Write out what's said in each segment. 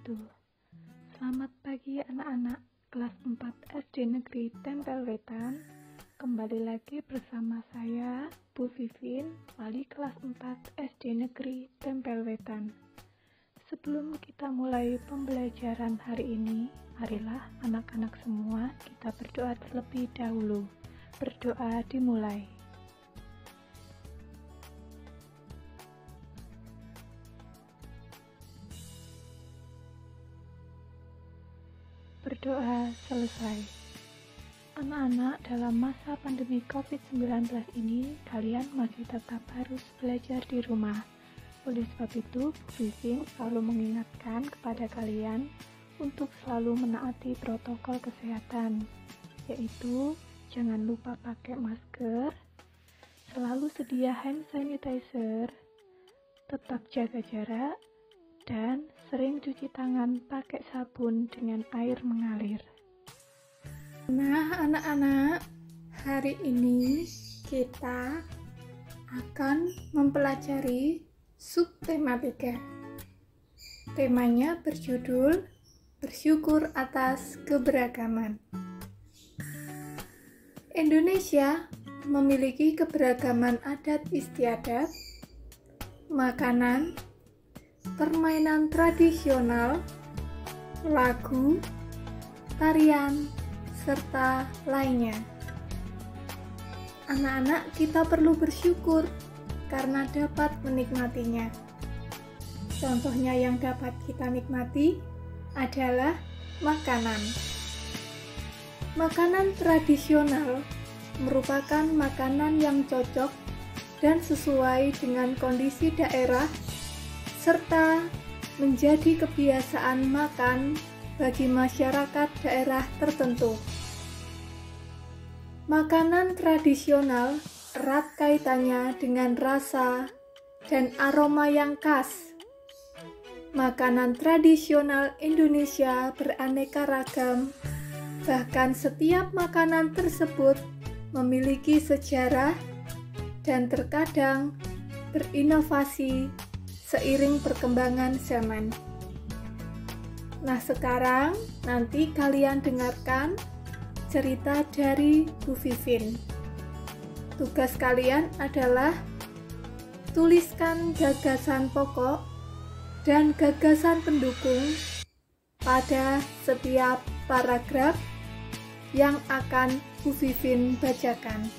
wabarakatuh. Selamat pagi anak-anak kelas 4 SD Negeri Tempel Wetan. Kembali lagi bersama saya, Bu Vivin, wali kelas 4 SD Negeri Tempel Wetan. Sebelum kita mulai pembelajaran hari ini, marilah anak-anak semua kita berdoa terlebih dahulu. Berdoa dimulai. Berdoa selesai. Anak-anak, dalam masa pandemi COVID-19 ini, kalian masih tetap harus belajar di rumah. Oleh sebab itu, Bu Vivin selalu mengingatkan kepada kalian untuk selalu menaati protokol kesehatan, yaitu jangan lupa pakai masker, selalu sedia hand sanitizer, tetap jaga jarak, dan sering cuci tangan pakai sabun dengan air mengalir. Nah, anak-anak, hari ini kita akan mempelajari subtema 3. Temanya berjudul Bersyukur atas Keberagaman. Indonesia memiliki keberagaman adat istiadat, makanan, permainan tradisional, lagu, tarian, serta lainnya. Anak-anak, kita perlu bersyukur karena dapat menikmatinya. Contohnya yang dapat kita nikmati adalah makanan. Makanan tradisional merupakan makanan yang cocok dan sesuai dengan kondisi daerah serta menjadi kebiasaan makan bagi masyarakat daerah tertentu. Makanan tradisional erat kaitannya dengan rasa dan aroma yang khas. Makanan tradisional Indonesia beraneka ragam, bahkan setiap makanan tersebut memiliki sejarah dan terkadang berinovasi seiring perkembangan zaman. Nah, sekarang nanti kalian dengarkan cerita dari Bu Vivin. Tugas kalian adalah tuliskan gagasan pokok dan gagasan pendukung pada setiap paragraf yang akan Bu Vivin bacakan.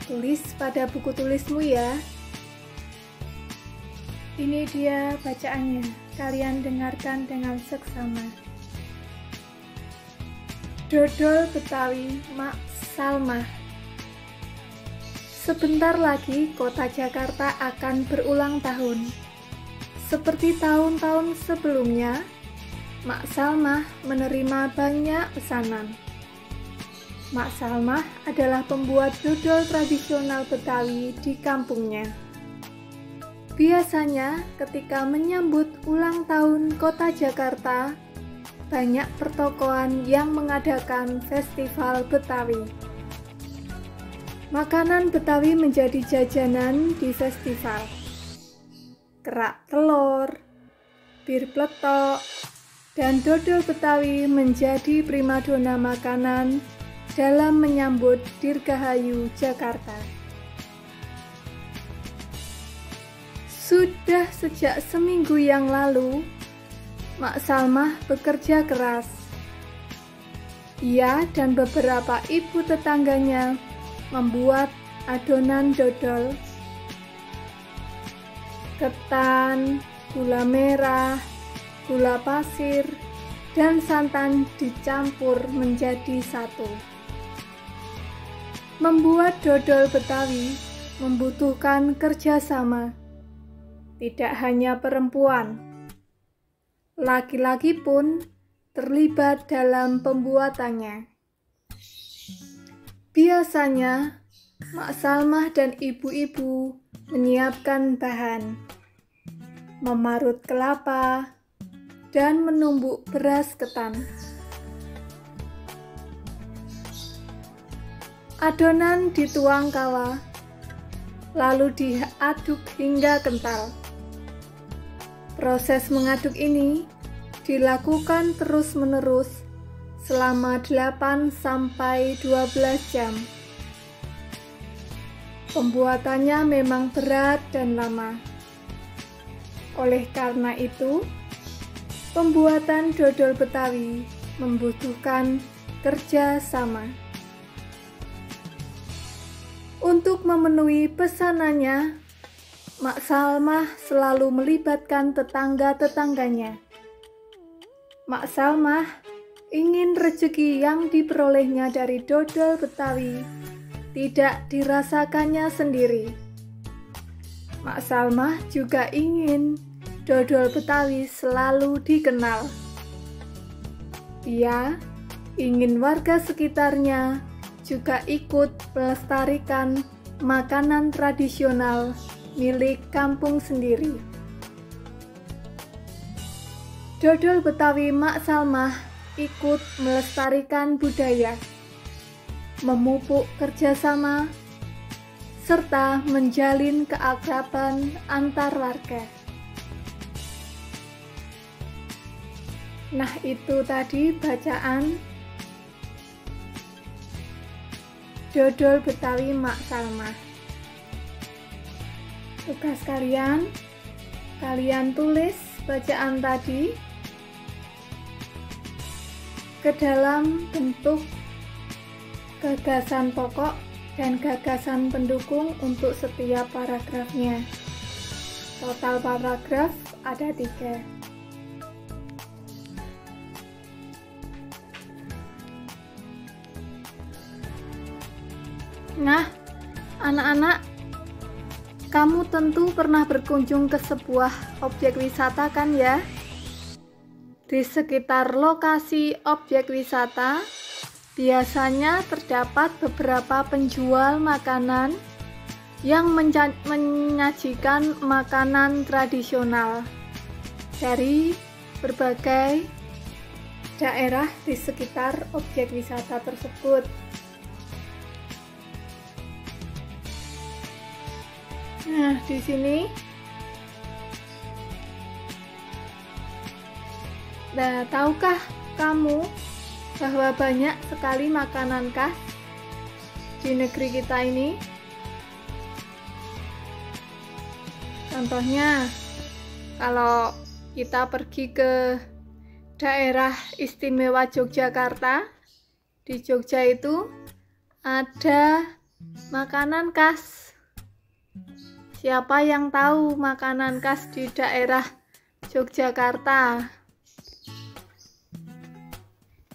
Tulis pada buku tulismu ya. Ini dia bacaannya. Kalian dengarkan dengan seksama. Dodol Betawi Mak Salmah. Sebentar lagi kota Jakarta akan berulang tahun. Seperti tahun-tahun sebelumnya, Mak Salmah menerima banyak pesanan. Mak Salmah adalah pembuat dodol tradisional Betawi di kampungnya. Biasanya ketika menyambut ulang tahun kota Jakarta, banyak pertokoan yang mengadakan festival Betawi. Makanan Betawi menjadi jajanan di festival. Kerak telur, bir pletok, dan dodol Betawi menjadi primadona makanan dalam menyambut Dirgahayu Jakarta. Sudah sejak seminggu yang lalu, Mak Salmah bekerja keras. Ia dan beberapa ibu tetangganya membuat adonan dodol, ketan, gula merah, gula pasir, dan santan dicampur menjadi satu. Membuat dodol Betawi membutuhkan kerjasama. Tidak hanya perempuan, laki-laki pun terlibat dalam pembuatannya. Biasanya, Mak Salmah dan ibu-ibu menyiapkan bahan, memarut kelapa, dan menumbuk beras ketan. Adonan dituang kala, lalu diaduk hingga kental. Proses mengaduk ini dilakukan terus-menerus selama 8-12 jam. Pembuatannya memang berat dan lama. Oleh karena itu, pembuatan dodol Betawi membutuhkan kerja sama. Untuk memenuhi pesanannya, Mak Salmah selalu melibatkan tetangga-tetangganya. Mak Salmah ingin rezeki yang diperolehnya dari dodol Betawi tidak dirasakannya sendiri. Mak Salmah juga ingin dodol Betawi selalu dikenal. Dia ingin warga sekitarnya juga ikut melestarikan makanan tradisional milik kampung sendiri. Dodol Betawi Mak Salmah ikut melestarikan budaya, memupuk kerjasama, serta menjalin keakraban antar warga. Nah, itu tadi bacaan dodol Betawi Mak Salmah. Tugas kalian tulis bacaan tadi ke dalam bentuk gagasan pokok dan gagasan pendukung untuk setiap paragrafnya. Total paragraf ada 3. Nah, anak-anak, kamu tentu pernah berkunjung ke sebuah objek wisata kan ya? Di sekitar lokasi objek wisata, biasanya terdapat beberapa penjual makanan yang menyajikan makanan tradisional dari berbagai daerah di sekitar objek wisata tersebut. Nah, di sini tahukah kamu bahwa banyak sekali makanan khas di negeri kita ini? Contohnya, kalau kita pergi ke daerah istimewa Yogyakarta, di Jogja itu ada makanan khas. Siapa yang tahu makanan khas di daerah Yogyakarta?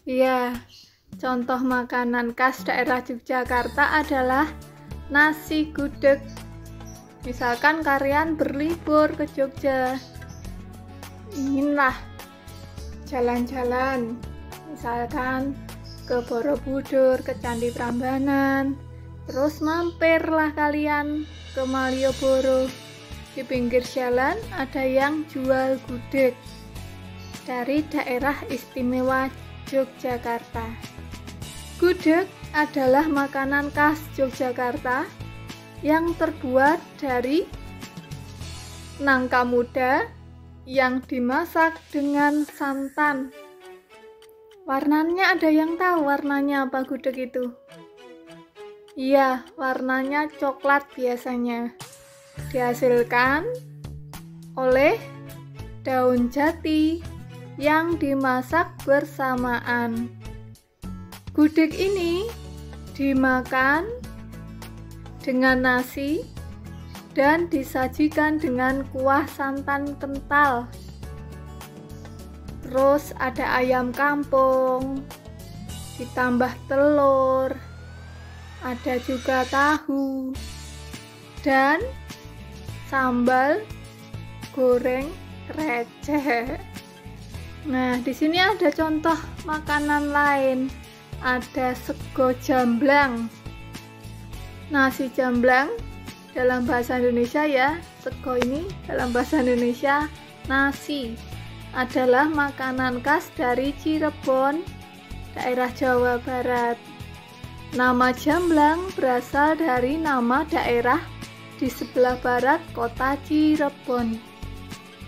Iya, contoh makanan khas daerah Yogyakarta adalah nasi gudeg. Misalkan kalian berlibur ke Jogja, inginlah jalan-jalan, misalkan ke Borobudur, ke Candi Prambanan, terus mampirlah kalian ke Malioboro. Di pinggir jalan ada yang jual gudeg dari daerah istimewa Yogyakarta. Gudeg adalah makanan khas Yogyakarta yang terbuat dari nangka muda yang dimasak dengan santan. Warnanya, ada yang tahu warnanya apa gudeg itu? Iya, warnanya coklat biasanya. Dihasilkan oleh daun jati yang dimasak bersamaan. Gudeg ini dimakan dengan nasi dan disajikan dengan kuah santan kental. Terus ada ayam kampung, ditambah telur, ada juga tahu, dan sambal goreng receh. Nah, di sini ada contoh makanan lain. Ada sego jamblang. Nasi jamblang dalam bahasa Indonesia ya, sego ini dalam bahasa Indonesia nasi. Adalah makanan khas dari Cirebon, daerah Jawa Barat. Nama jamblang berasal dari nama daerah di sebelah barat kota Cirebon.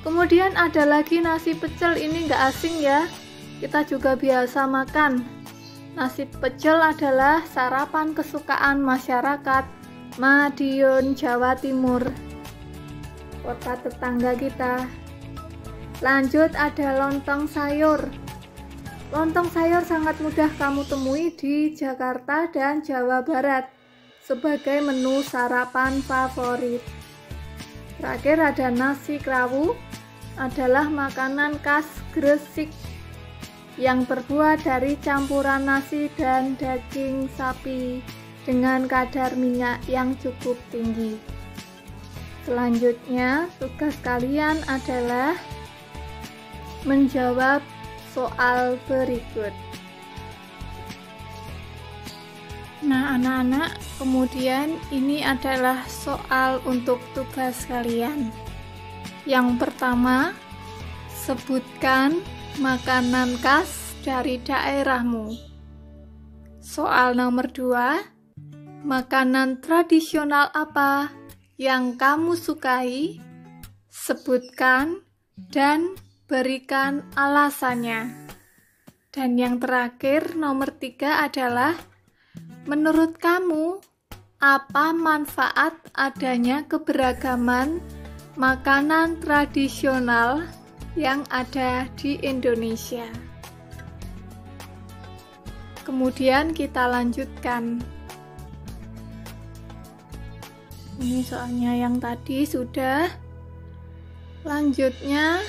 Kemudian ada lagi nasi pecel, ini nggak asing ya, kita juga biasa makan. Nasi pecel adalah sarapan kesukaan masyarakat Madiun, Jawa Timur, kota tetangga kita. Lanjut ada lontong sayur. Lontong sayur sangat mudah kamu temui di Jakarta dan Jawa Barat sebagai menu sarapan favorit. Terakhir ada nasi krawu, adalah makanan khas Gresik yang terbuat dari campuran nasi dan daging sapi dengan kadar minyak yang cukup tinggi. Selanjutnya, tugas kalian adalah menjawab soal berikut. Nah, anak-anak, kemudian ini adalah soal untuk tugas kalian. Yang pertama, sebutkan makanan khas dari daerahmu. Soal nomor 2, makanan tradisional apa yang kamu sukai? Sebutkan dan berikan alasannya. Dan yang terakhir, nomor 3 adalah, menurut kamu, apa manfaat adanya keberagaman makanan tradisional yang ada di Indonesia? Kemudian kita lanjutkan. Ini soalnya yang tadi sudah. Lanjutnya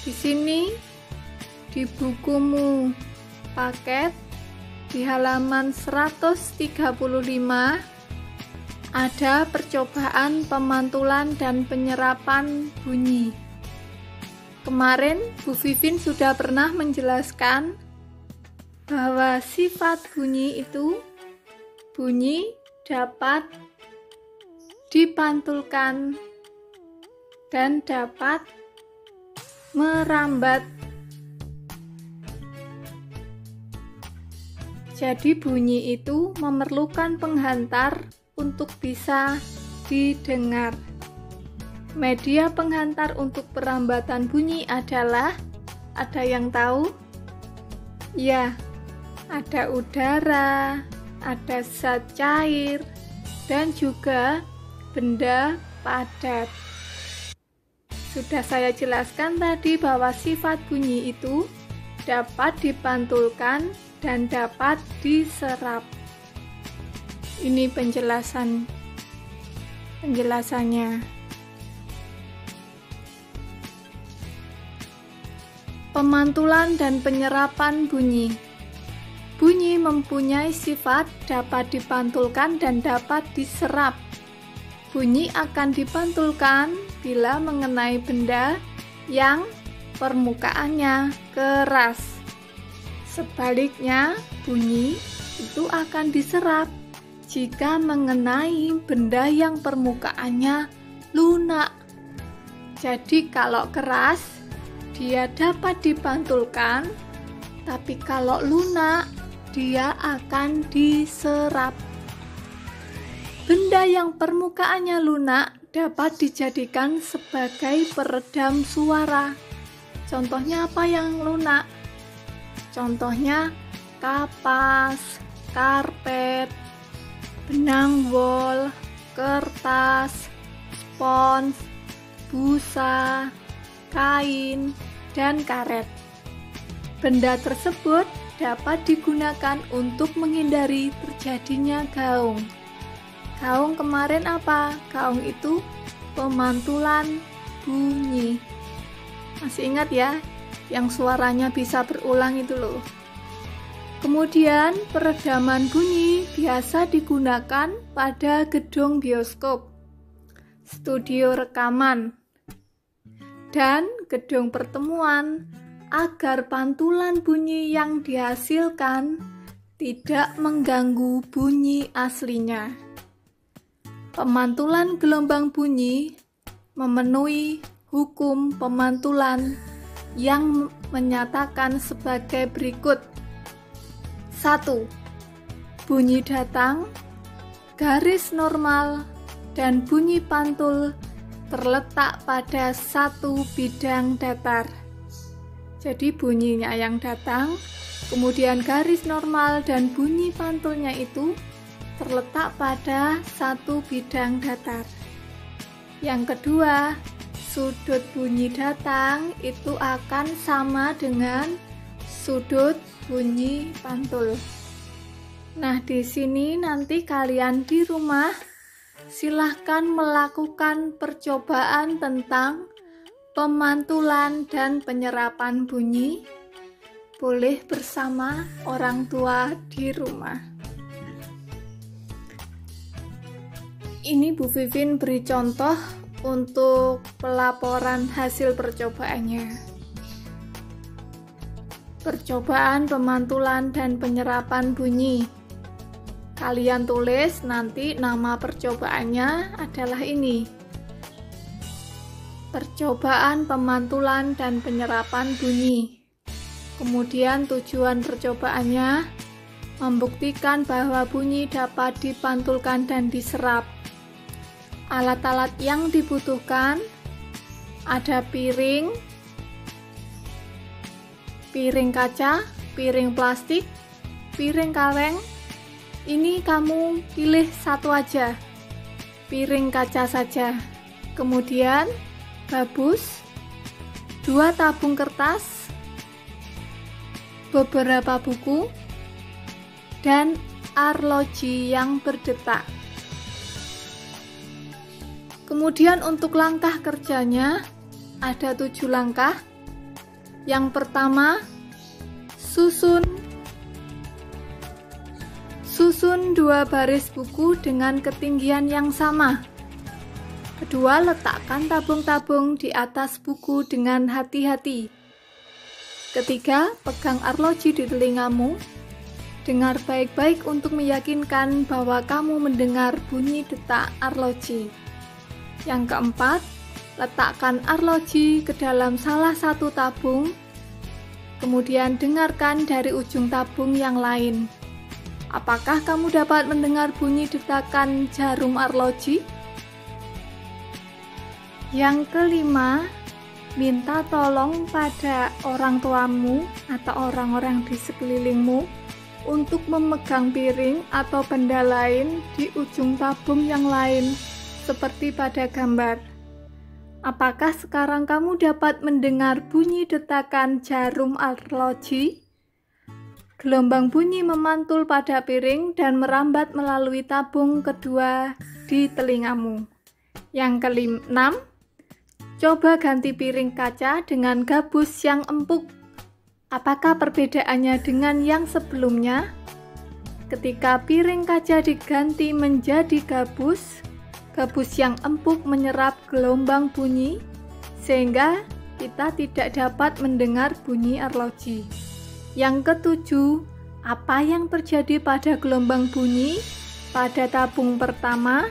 di sini di bukumu paket di halaman 135 ada percobaan pemantulan dan penyerapan bunyi. Kemarin Bu Vivin sudah pernah menjelaskan bahwa sifat bunyi itu, bunyi dapat dipantulkan dan dapat merambat. Jadi bunyi itu memerlukan penghantar untuk bisa didengar. Media penghantar untuk perambatan bunyi adalah, ada yang tahu? Ya, ada udara, ada zat cair, dan juga benda padat. Sudah saya jelaskan tadi bahwa sifat bunyi itu dapat dipantulkan dan dapat diserap. Ini penjelasannya. Pemantulan dan penyerapan bunyi. Bunyi mempunyai sifat dapat dipantulkan dan dapat diserap. Bunyi akan dipantulkan bila mengenai benda yang permukaannya keras. Sebaliknya, bunyi itu akan diserap jika mengenai benda yang permukaannya lunak. Jadi kalau keras, dia dapat dipantulkan, tapi kalau lunak, dia akan diserap. Benda yang permukaannya lunak dapat dijadikan sebagai peredam suara. Contohnya apa yang lunak? Contohnya kapas, karpet, benang wol, kertas, spons, busa, kain, dan karet. Benda tersebut dapat digunakan untuk menghindari terjadinya gaung. Gaung kemarin apa? Gaung itu pemantulan bunyi. Masih ingat ya? Yang suaranya bisa berulang itu loh. Kemudian peredaman bunyi biasa digunakan pada gedung bioskop, studio rekaman, dan gedung pertemuan agar pantulan bunyi yang dihasilkan tidak mengganggu bunyi aslinya. Pemantulan gelombang bunyi memenuhi hukum pemantulan yang menyatakan sebagai berikut. 1. Bunyi datang, garis normal, dan bunyi pantul terletak pada satu bidang datar. Jadi bunyinya yang datang, kemudian garis normal dan bunyi pantulnya itu terletak pada satu bidang datar. Yang kedua, sudut bunyi datang itu akan sama dengan sudut bunyi pantul. Nah, di sini nanti kalian di rumah silahkan melakukan percobaan tentang pemantulan dan penyerapan bunyi, boleh bersama orang tua di rumah. Ini Bu Vivin beri contoh untuk pelaporan hasil percobaannya. Percobaan pemantulan dan penyerapan bunyi. Kalian tulis nanti nama percobaannya adalah ini. Percobaan pemantulan dan penyerapan bunyi. Kemudian tujuan percobaannya membuktikan bahwa bunyi dapat dipantulkan dan diserap. Alat-alat yang dibutuhkan ada piring kaca, piring plastik, piring kaleng. Ini kamu pilih satu aja, piring kaca saja. Kemudian gabus, 2 tabung kertas, beberapa buku, dan arloji yang berdetak. Kemudian untuk langkah kerjanya ada 7 langkah. Yang pertama, susun 2 baris buku dengan ketinggian yang sama. Kedua, letakkan tabung-tabung di atas buku dengan hati-hati. Ketiga, pegang arloji di telingamu. Dengar baik-baik untuk meyakinkan bahwa kamu mendengar bunyi detak arloji. Yang keempat, letakkan arloji ke dalam salah satu tabung. Kemudian dengarkan dari ujung tabung yang lain. Apakah kamu dapat mendengar bunyi detakan jarum arloji? Yang kelima, minta tolong pada orang tuamu atau orang-orang di sekelilingmu untuk memegang piring atau benda lain di ujung tabung yang lain, seperti pada gambar. Apakah sekarang kamu dapat mendengar bunyi detakan jarum arloji? Gelombang bunyi memantul pada piring dan merambat melalui tabung kedua di telingamu. Yang keenam, coba ganti piring kaca dengan gabus yang empuk. Apakah perbedaannya dengan yang sebelumnya? Ketika piring kaca diganti menjadi gabus yang empuk menyerap gelombang bunyi, sehingga kita tidak dapat mendengar bunyi arloji. Yang ketujuh, apa yang terjadi pada gelombang bunyi pada tabung pertama?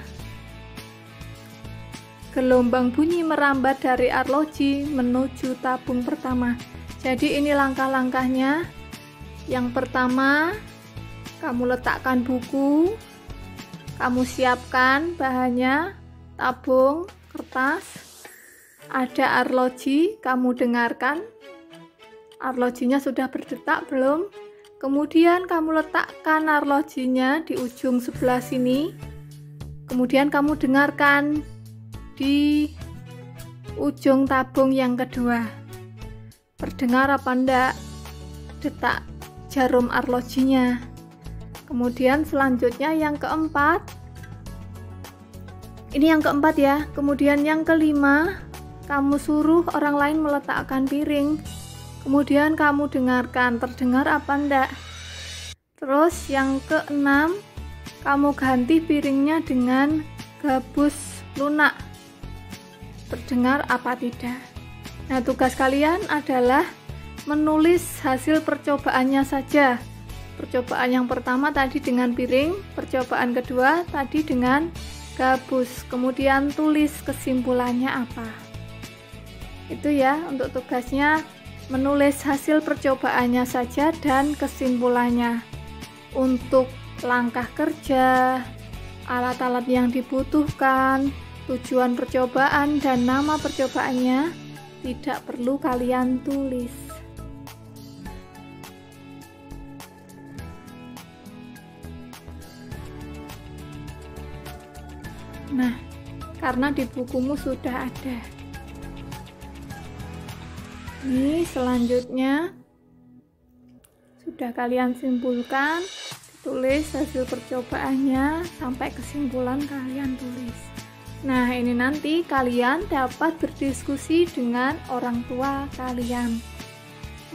Gelombang bunyi merambat dari arloji menuju tabung pertama. Jadi ini langkah-langkahnya. Yang pertama, kamu letakkan buku, kamu siapkan bahannya, tabung, kertas, ada arloji, kamu dengarkan. Arlojinya sudah berdetak belum? Kemudian kamu letakkan arlojinya di ujung sebelah sini. Kemudian kamu dengarkan di ujung tabung yang kedua. Terdengar apa enggak detak jarum arlojinya? Kemudian selanjutnya yang keempat. Ini yang keempat ya. Kemudian yang kelima, kamu suruh orang lain meletakkan piring. Kemudian kamu dengarkan, terdengar apa enggak? Terus yang keenam, kamu ganti piringnya dengan gabus lunak. Terdengar apa tidak? Nah, tugas kalian adalah menulis hasil percobaannya saja. Percobaan yang pertama tadi dengan piring, percobaan kedua tadi dengan gabus. Kemudian tulis kesimpulannya apa. Itu ya untuk tugasnya. Menulis hasil percobaannya saja dan kesimpulannya. Untuk langkah kerja, alat-alat yang dibutuhkan, Tujuan percobaan dan nama percobaannya tidak perlu kalian tulis. Nah, karena di bukumu sudah ada. Ini selanjutnya sudah kalian simpulkan, tulis hasil percobaannya sampai kesimpulan kalian tulis. Nah, ini nanti kalian dapat berdiskusi dengan orang tua kalian.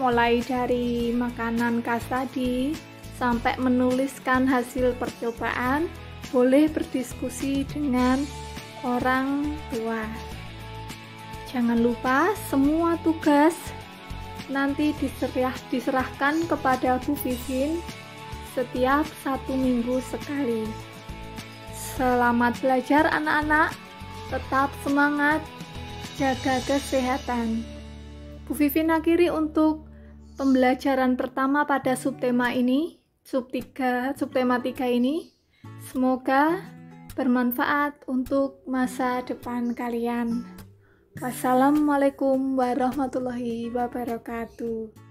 Mulai dari makanan khas tadi sampai menuliskan hasil percobaan, boleh berdiskusi dengan orang tua. Jangan lupa semua tugas nanti diserahkan kepada Bu Vivin setiap 1 minggu sekali. Selamat belajar anak-anak, tetap semangat, jaga kesehatan. Bu Vivin akhiri untuk pembelajaran pertama pada subtema ini, subtema 3 ini. Semoga bermanfaat untuk masa depan kalian. Wassalamualaikum warahmatullahi wabarakatuh.